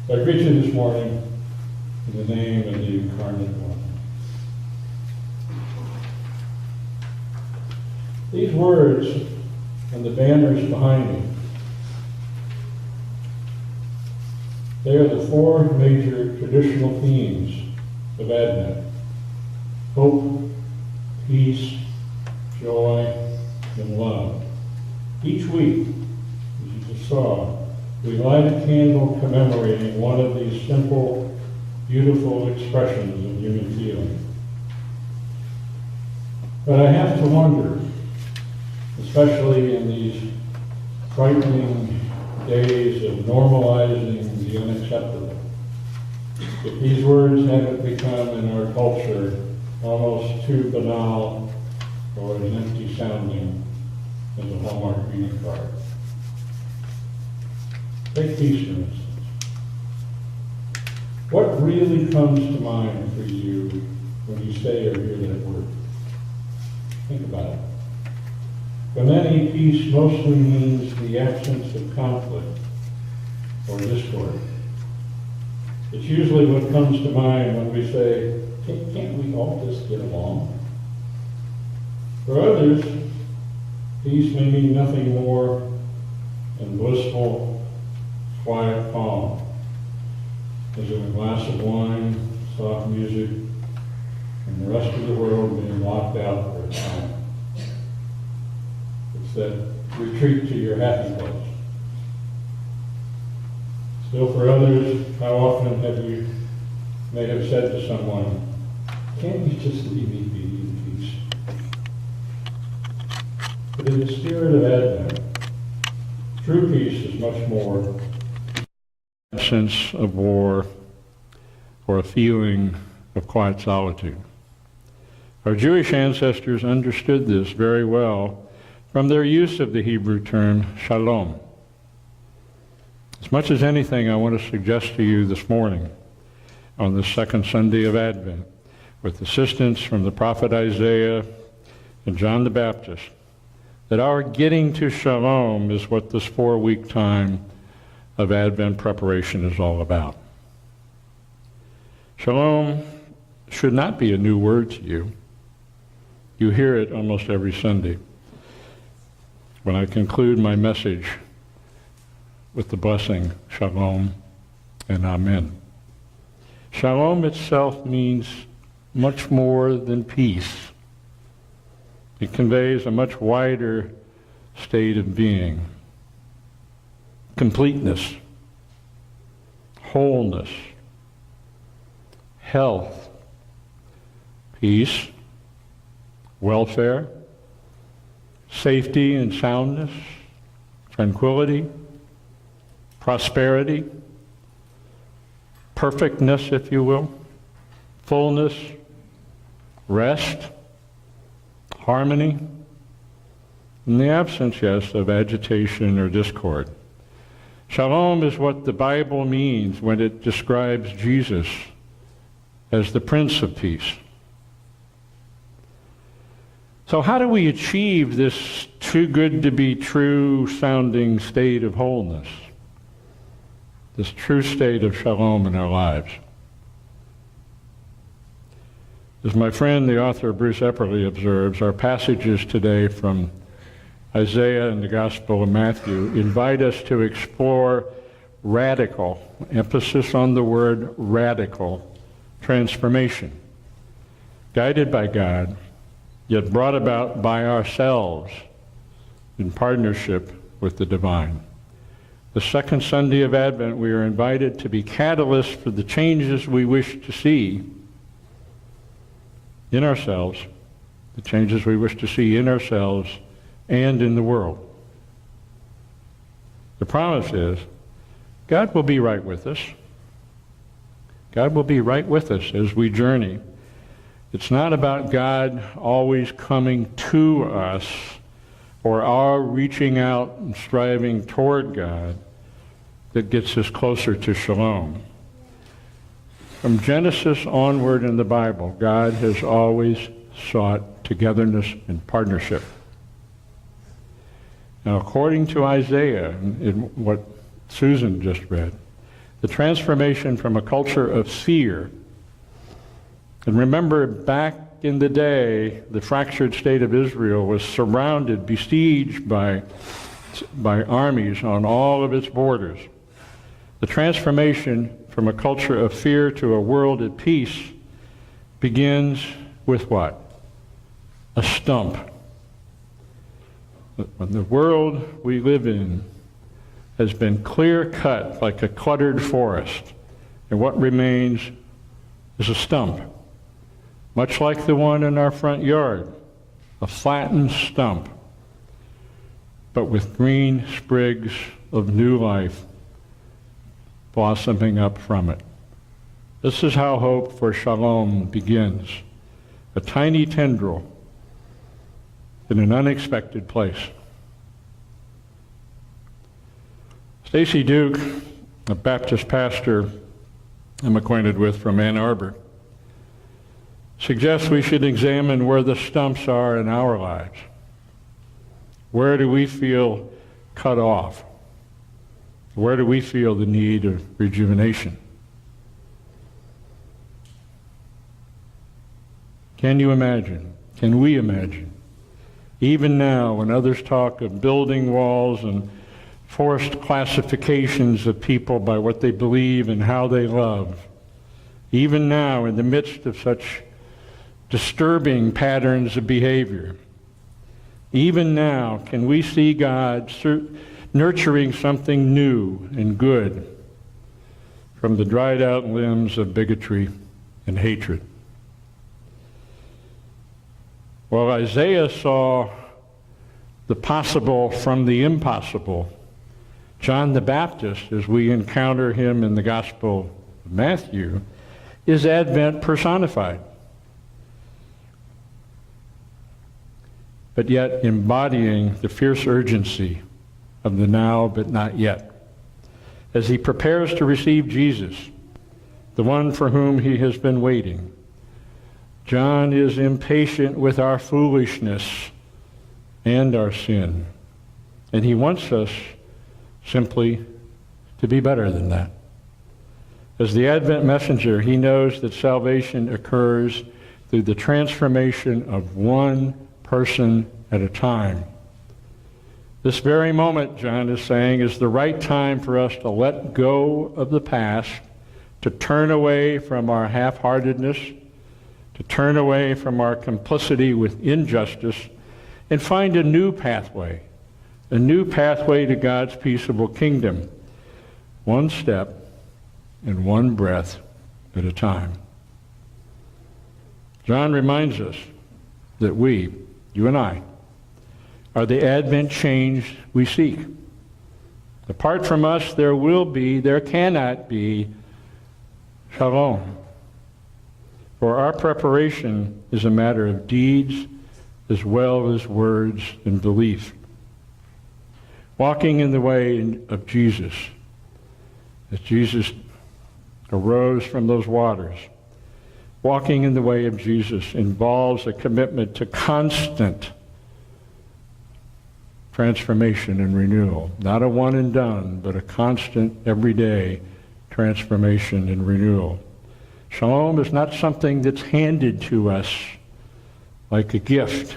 I greet you this morning in the name of the Incarnate One. These words on the banners behind me, they are the four major traditional themes of Advent: hope, peace, joy, and love. Each week, as you just saw, we light a candle commemorating one of these simple, beautiful expressions of human feeling. But I have to wonder, especially in these frightening days of normalizing the unacceptable, if these words haven't become in our culture almost too banal or as empty sounding as a Hallmark greeting card. Take peace, for instance. What really comes to mind for you when you say or hear that word? Think about it. For many, peace mostly means the absence of conflict or discord. It's usually what comes to mind when we say, can't we all just get along? For others, peace may mean nothing more than blissful, quiet calm, as in a glass of wine, soft music, and the rest of the world being locked out for a time. It's that retreat to your happy place. Still for others, how often may have said to someone, can't you just leave me be in peace? But in the spirit of Advent, true peace is much more absence of war or a feeling of quiet solitude. Our Jewish ancestors understood this very well from their use of the Hebrew term shalom. As much as anything, I want to suggest to you this morning, on the second Sunday of Advent, with assistance from the prophet Isaiah and John the Baptist, that our getting to shalom is what this 4-week time of Advent preparation is all about. Shalom should not be a new word to you. You hear it almost every Sunday when I conclude my message with the blessing, Shalom and Amen. Shalom itself means much more than peace. It conveys a much wider state of being. Completeness, wholeness, health, peace, welfare, safety and soundness, tranquility, prosperity, perfectness, if you will, fullness, rest, harmony, in the absence, yes, of agitation or discord. Shalom is what the Bible means when it describes Jesus as the Prince of Peace. So how do we achieve this too good to be true sounding state of wholeness? This true state of shalom in our lives? As my friend, the author Bruce Epperly observes, our passages today from Isaiah and the Gospel of Matthew invite us to explore radical, emphasis on the word radical, transformation, guided by God, yet brought about by ourselves in partnership with the divine. The second Sunday of Advent, we are invited to be catalysts for the changes we wish to see in ourselves, the changes we wish to see in ourselves and in the world. The promise is, God will be right with us. God will be right with us as we journey. It's not about God always coming to us or our reaching out and striving toward God that gets us closer to shalom. From Genesis onward in the Bible, God has always sought togetherness and partnership. Now, according to Isaiah, in what Susan just read, The transformation from a culture of fear. And remember, back in the day, the fractured state of Israel was surrounded, besieged by armies on all of its borders. The transformation from a culture of fear to a world at peace begins with what? A stump. The world we live in has been clear-cut like a cluttered forest, and what remains is a stump, much like the one in our front yard, a flattened stump, but with green sprigs of new life blossoming up from it. This is how hope for Shalom begins, a tiny tendril in an unexpected place. Stacy Duke, a Baptist pastor I'm acquainted with from Ann Arbor, suggests we should examine where the stumps are in our lives. Where do we feel cut off? Where do we feel the need of rejuvenation? Can you imagine? Can we imagine? Even now, when others talk of building walls and forced classifications of people by what they believe and how they love, even now, in the midst of such disturbing patterns of behavior, even now, can we see God nurturing something new and good from the dried out limbs of bigotry and hatred? Well, Isaiah saw the possible from the impossible. John the Baptist, as we encounter him in the Gospel of Matthew, is Advent personified, but yet embodying the fierce urgency of the now but not yet. As he prepares to receive Jesus, the one for whom he has been waiting, John is impatient with our foolishness and our sin, and he wants us simply to be better than that. As the Advent messenger, he knows that salvation occurs through the transformation of one person at a time. This very moment, John is saying, is the right time for us to let go of the past, to turn away from our half-heartedness, to turn away from our complicity with injustice, and find a new pathway to God's peaceable kingdom, one step and one breath at a time. John reminds us that we, you and I, are the Advent change we seek. Apart from us, there cannot be Shalom. For our preparation is a matter of deeds as well as words and belief. Walking in the way of Jesus, as Jesus arose from those waters, walking in the way of Jesus involves a commitment to constant transformation and renewal. Not a one and done, but a constant, everyday transformation and renewal. Shalom is not something that's handed to us like a gift,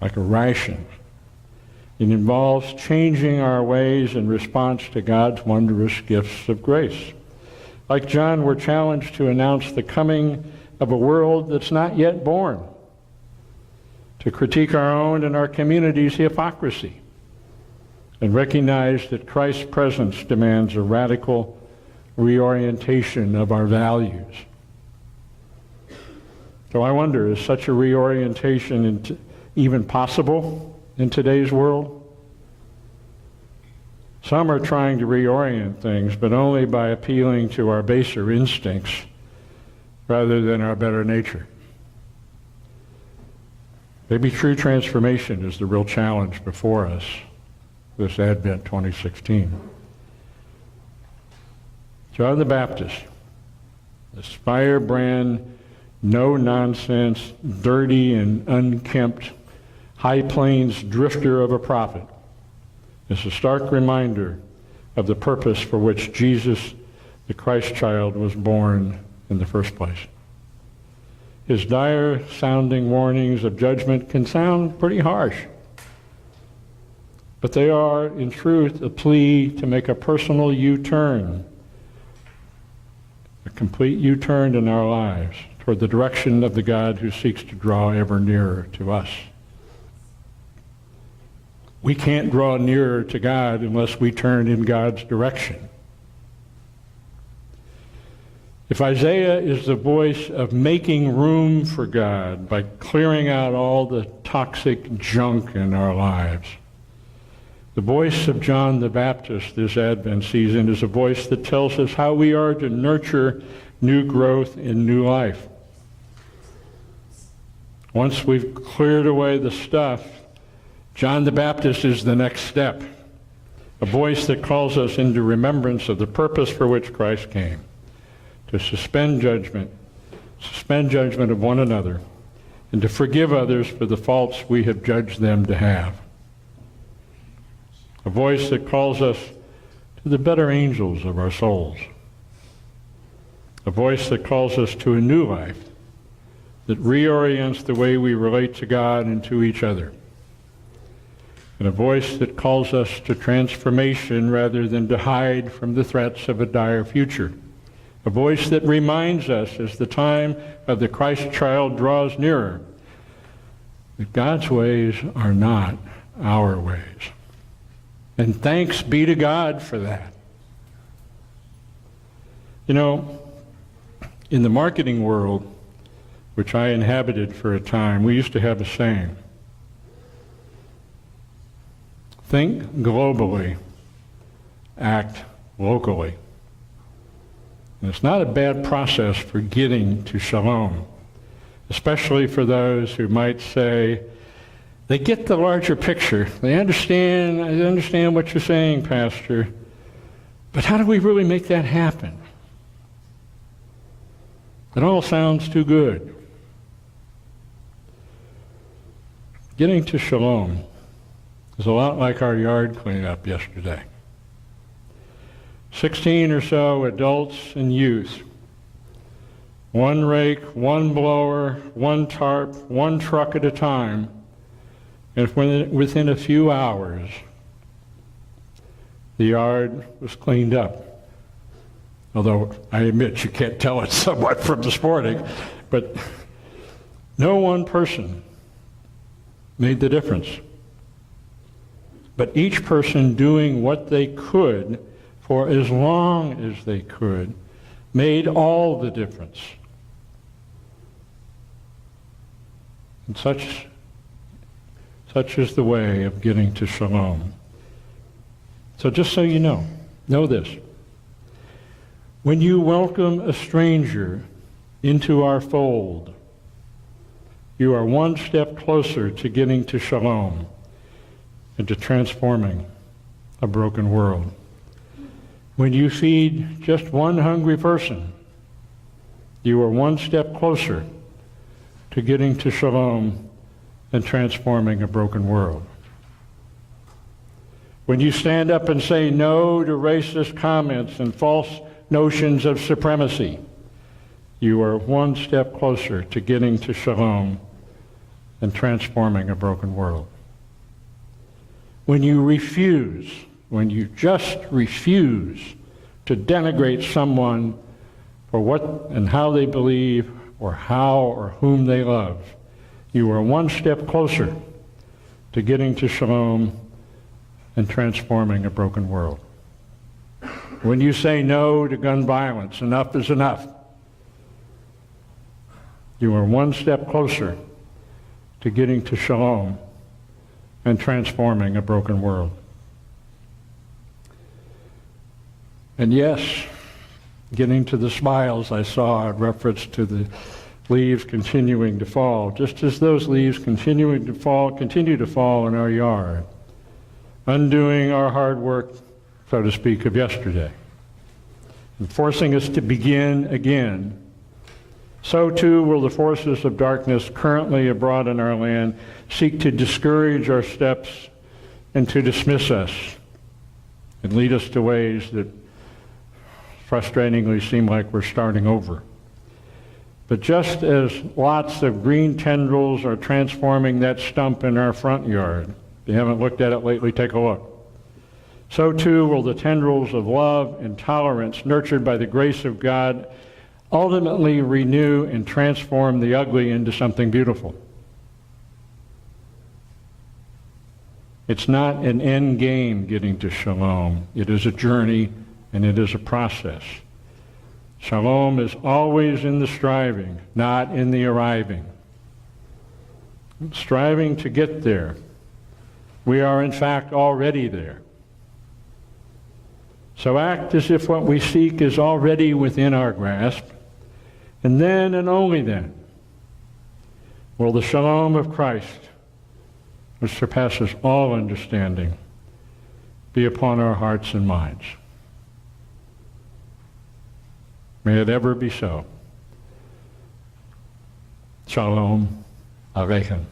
like a ration. It involves changing our ways in response to God's wondrous gifts of grace. Like John, we're challenged to announce the coming of a world that's not yet born, to critique our own and our community's hypocrisy, and recognize that Christ's presence demands a radical reorientation of our values. So I wonder, is such a reorientation even possible in today's world? Some are trying to reorient things, but only by appealing to our baser instincts rather than our better nature. Maybe true transformation is the real challenge before us this Advent 2016. John the Baptist, this firebrand, no-nonsense, dirty and unkempt, high plains drifter of a prophet, is a stark reminder of the purpose for which Jesus, the Christ child, was born in the first place. His dire-sounding warnings of judgment can sound pretty harsh, but they are, in truth, a plea to make a personal U-turn, a complete U-turn in our lives toward the direction of the God who seeks to draw ever nearer to us. We can't draw nearer to God unless we turn in God's direction. If Isaiah is the voice of making room for God by clearing out all the toxic junk in our lives, the voice of John the Baptist this Advent season is a voice that tells us how we are to nurture new growth in new life. Once we've cleared away the stuff, John the Baptist is the next step, a voice that calls us into remembrance of the purpose for which Christ came, to suspend judgment of one another, and to forgive others for the faults we have judged them to have. A voice that calls us to the better angels of our souls. A voice that calls us to a new life that reorients the way we relate to God and to each other. And a voice that calls us to transformation rather than to hide from the threats of a dire future. A voice that reminds us as the time of the Christ child draws nearer that God's ways are not our ways. And thanks be to God for that. You know, in the marketing world, which I inhabited for a time, we used to have a saying: think globally, act locally. And it's not a bad process for getting to Shalom, especially for those who might say, they get the larger picture. I understand what you're saying, Pastor, but how do we really make that happen? It all sounds too good. Getting to Shalom is a lot like our yard cleanup yesterday. 16 or so adults and youth, one rake, one blower, one tarp, one truck at a time, and within a few hours, the yard was cleaned up. Although I admit you can't tell it somewhat from the sporting, but no one person made the difference. But each person doing what they could for as long as they could made all the difference. And such is the way of getting to Shalom. So just so you know this. When you welcome a stranger into our fold, you are one step closer to getting to Shalom and to transforming a broken world. When you feed just one hungry person, you are one step closer to getting to Shalom and transforming a broken world. When you stand up and say no to racist comments and false notions of supremacy, you are one step closer to getting to Shalom and transforming a broken world. When you just refuse to denigrate someone for what and how they believe or how or whom they love, you are one step closer to getting to Shalom and transforming a broken world. When you say no to gun violence, enough is enough, you are one step closer to getting to Shalom and transforming a broken world. And yes, getting to the smiles I saw in reference to the leaves continuing to fall, just as those leaves continue to fall in our yard, undoing our hard work, so to speak, of yesterday, and forcing us to begin again. So too will the forces of darkness currently abroad in our land seek to discourage our steps and to dismiss us. and lead us to ways that frustratingly seem like we're starting over. But just as lots of green tendrils are transforming that stump in our front yard, if you haven't looked at it lately, take a look. So too will the tendrils of love and tolerance nurtured by the grace of God ultimately renew and transform the ugly into something beautiful. It's not an end game getting to shalom. It is a journey and it is a process. Shalom is always in the striving, not in the arriving. Striving to get there. We are in fact already there. So act as if what we seek is already within our grasp, and then and only then will the shalom of Christ, which surpasses all understanding, be upon our hearts and minds. May it ever be so. Shalom Aleichem.